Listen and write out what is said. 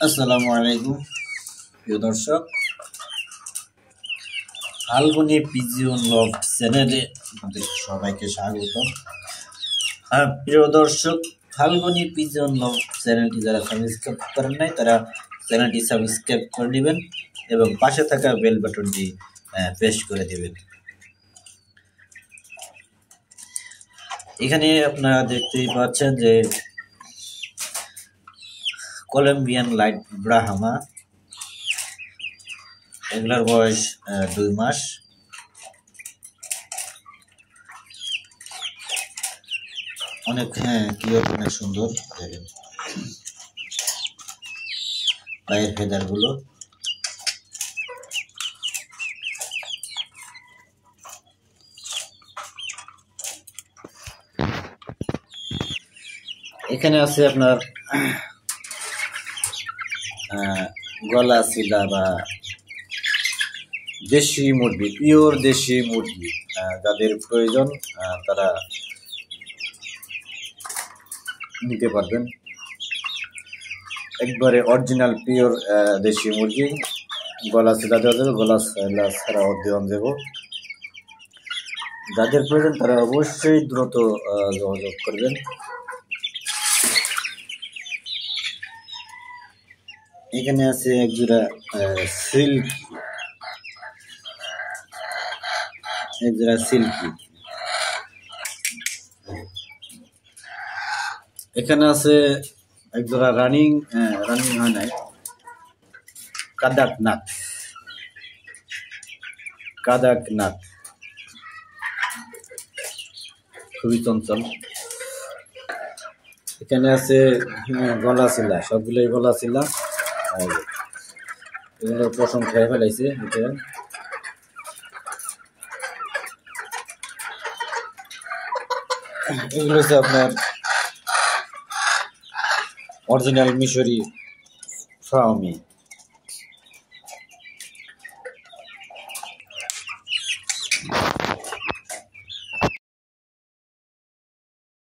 আসসালামু আলাইকুম প্রিয় দর্শক, ফাল্গুনী পিজিয়ন লফট চ্যানেলে আপনাদের সবাইকে স্বাগত। প্রিয় দর্শক, ফাল্গুনী পিজিয়ন লফট চ্যানেলটি যারা সাবস্ক্রাইব করেন নাই তারা চ্যানেলটি সাবস্ক্রাইব করে নেবেন এবং পাশে থাকা বেল বাটনটি প্রেস করে দেবেন। এখানে আপনারা দেখতেই পাচ্ছেন যে কলম্বিয়ান লাইট ব্রাহ্মা, এগুলার বয়স 2 মাস। অনেক কিউট, অনেক সুন্দর। দেখেন পায়ের ফেদার গুলো। এখানে আছে আপনার গলা সিলা বা দেশি মুরগি, পিওর দেশি মুরগি যাদের প্রয়োজন তারা নিতে পারবেন। একবারে অরিজিনাল পিওর দেশি মুরগি। গলা সিলা দেওয়া যাবে, গলা সিলা ছাড়াও দেওয়া যাবে। যাদের প্রয়োজন তারা অবশ্যই দ্রুত যোগাযোগ করবেন। এখানে আছে একজোড়া সিল্কি। এখানে আছে একজোড়া রানিং হয় নাই, কাদাকনাথ, খুবই চঞ্চল। এখানে আছে গলা ছিলা, সবগুলোই গলা ছিলা। এগুলো পশম খেয়ে ফেলাইছে। এগুলো হচ্ছে আপনার অরিজিনাল মিশরি ফার্মি।